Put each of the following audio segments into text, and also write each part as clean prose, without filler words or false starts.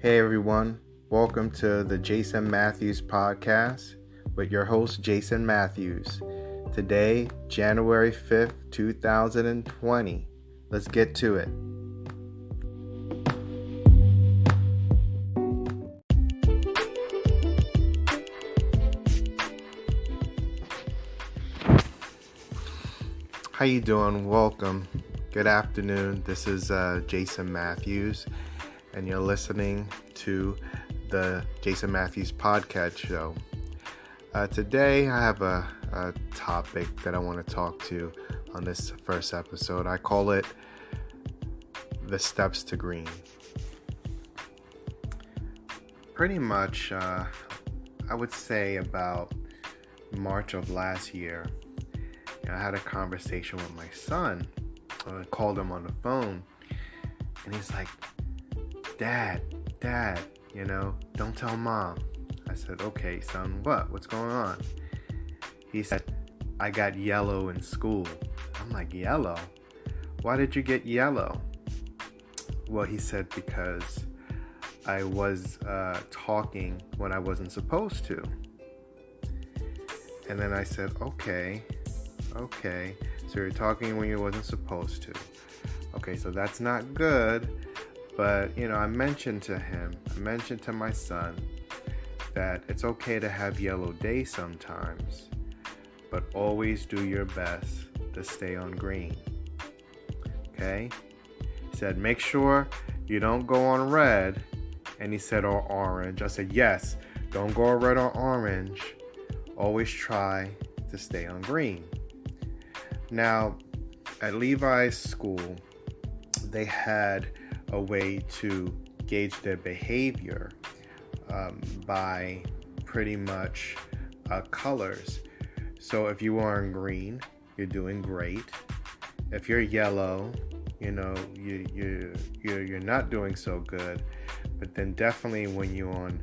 Hey everyone, welcome to the Jason Matthews podcast with your host Jason Matthews. Today, January 5th, 2020. Let's get to it. How you doing? Welcome. Good afternoon. This is Jason Matthews, and you're listening to the Jason Matthews podcast show. Today, I have a topic that I want to talk to on this first episode. I call it the steps to green. Pretty much, I would say about March of last year, I had a conversation with my son. I called him on the phone, and he's like, Dad, don't tell Mom. I said, okay, son, what's going on? He said, I got yellow in school. I'm like, yellow? Why did you get yellow? Well, he said, because I was talking when I wasn't supposed to. And then I said, okay, so you're talking when you wasn't supposed to. Okay, so that's not good. But, I mentioned to my son that it's okay to have yellow days sometimes, but always do your best to stay on green. Okay? He said, make sure you don't go on red. And he said, or orange. I said, yes, don't go red or orange. Always try to stay on green. Now, at Levi's school, they had a way to gauge their behavior by pretty much colors. So if you are in green, you're doing great. If you're yellow, you're not doing so good. But then definitely when you're on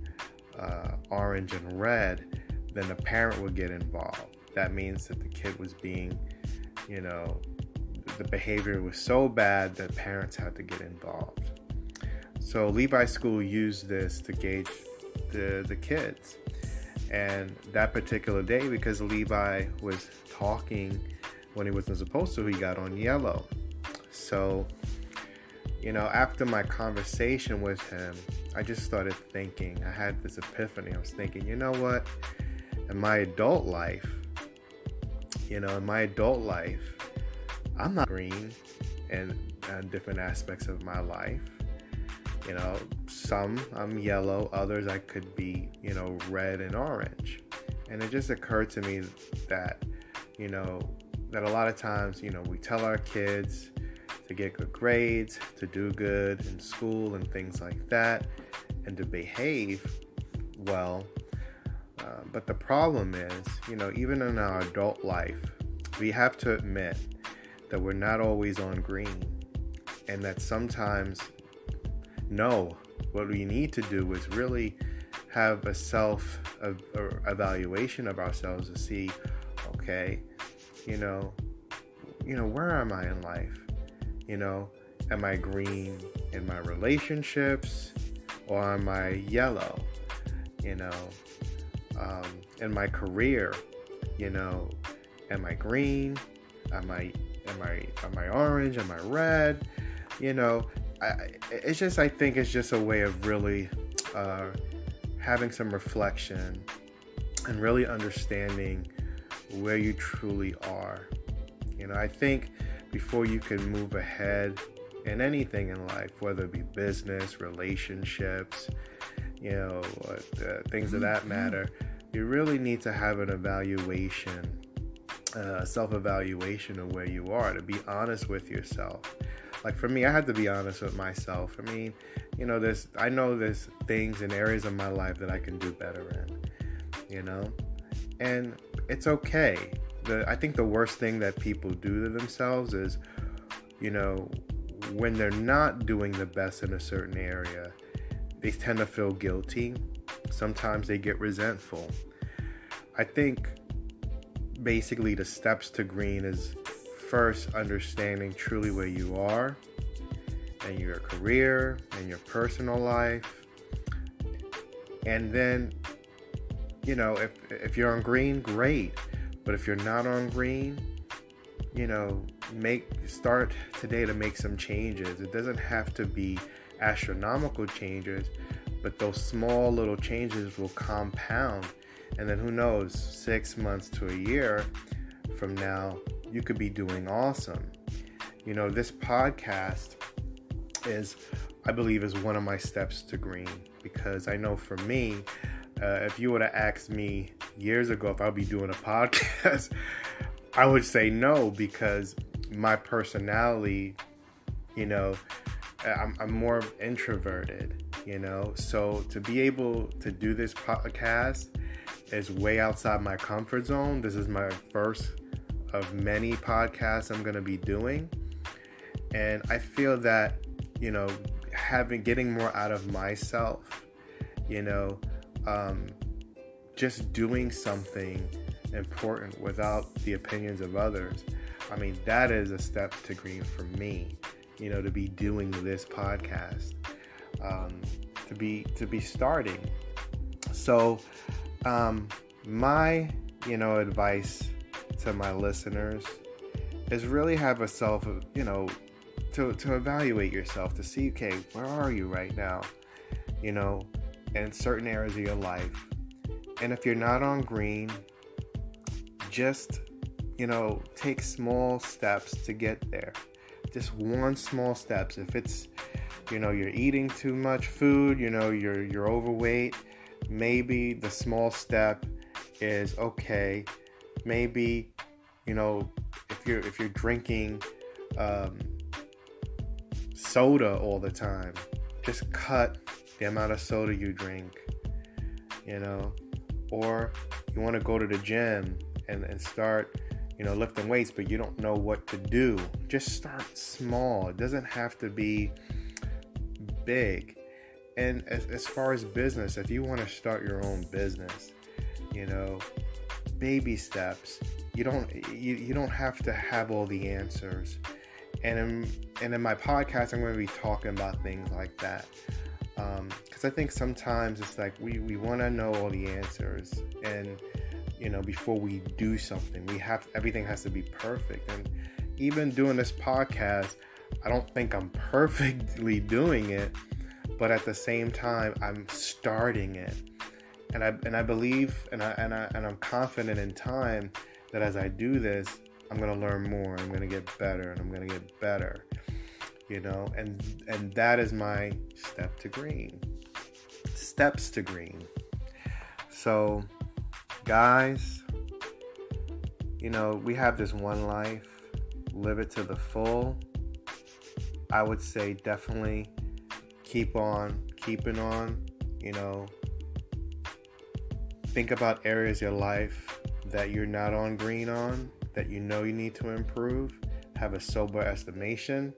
orange and red, then the parent will get involved. That means that the kid was being, the behavior was so bad that parents had to get involved. So Levi School used this to gauge the kids. And that particular day, because Levi was talking when he wasn't supposed to, he got on yellow. So, after my conversation with him, I just started thinking, I had this epiphany. I was thinking, you know what? In my adult life, I'm not green in different aspects of my life. Some I'm yellow, others I could be, red and orange. And it just occurred to me that, that a lot of times, we tell our kids to get good grades, to do good in school and things like that, and to behave well. But the problem is, even in our adult life, we have to admit that we're not always on green, and that sometimes, what we need to do is really have a self-evaluation of ourselves to see, okay, where am I in life? Am I green in my relationships, or am I yellow? In my career, am I green? Am I orange? Am I red? I think it's just a way of really having some reflection and really understanding where you truly are. I think before you can move ahead in anything in life, whether it be business, relationships, things of that matter, you really need to have an evaluation, self-evaluation of where you are, to be honest with yourself. Like for me, I had to be honest with myself. I mean, I know there's things in areas of my life that I can do better in, and it's okay. I think the worst thing that people do to themselves is, when they're not doing the best in a certain area, they tend to feel guilty. Sometimes they get resentful. I think basically the steps to green is first understanding truly where you are in your career, in your personal life, And then, if you're on green, great. But if you're not on green, start today to make some changes. It doesn't have to be astronomical changes, but those small little changes will compound. And then who knows, 6 months to a year from now, you could be doing awesome. This podcast I believe is one of my steps to green, because I know for me, if you would have asked me years ago if I'd be doing a podcast, I would say no, because my personality, I'm more introverted, so to be able to do this podcast is way outside my comfort zone. This is my first of many podcasts I'm going to be doing. And I feel that, getting more out of myself, just doing something important without the opinions of others. I mean, that is a step to green for me, to be doing this podcast, to be starting. So, my, advice to my listeners is really have a to evaluate yourself, to see, okay, where are you right now, in certain areas of your life. And if you're not on green, just, take small steps to get there. Just one small steps. If it's, you're eating too much food, you're overweight, maybe the small step is, okay, maybe, if you're drinking soda all the time, just cut the amount of soda you drink, or you want to go to the gym and start, lifting weights, but you don't know what to do. Just start small. It doesn't have to be big. And as far as business, if you want to start your own business, baby steps. You don't have to have all the answers. And in my podcast, I'm going to be talking about things like that. Because I think sometimes it's like we want to know all the answers, and before we do something, everything has to be perfect. And even doing this podcast, I don't think I'm perfectly doing it, but at the same time, I'm starting it. And I believe, and I'm confident in time that as I do this, I'm going to learn more. I'm going to get better, and I'm going to get better. And that is my step to green. Steps to green. So, guys, we have this one life. Live it to the full. I would say definitely keep on keeping on. Think about areas of your life that you're not on green on, that you need to improve. Have a sober estimation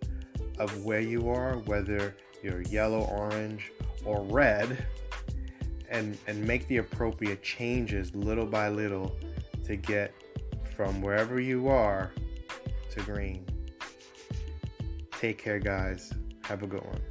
of where you are, whether you're yellow, orange, or red, and make the appropriate changes little by little to get from wherever you are to green. Take care, guys. Have a good one.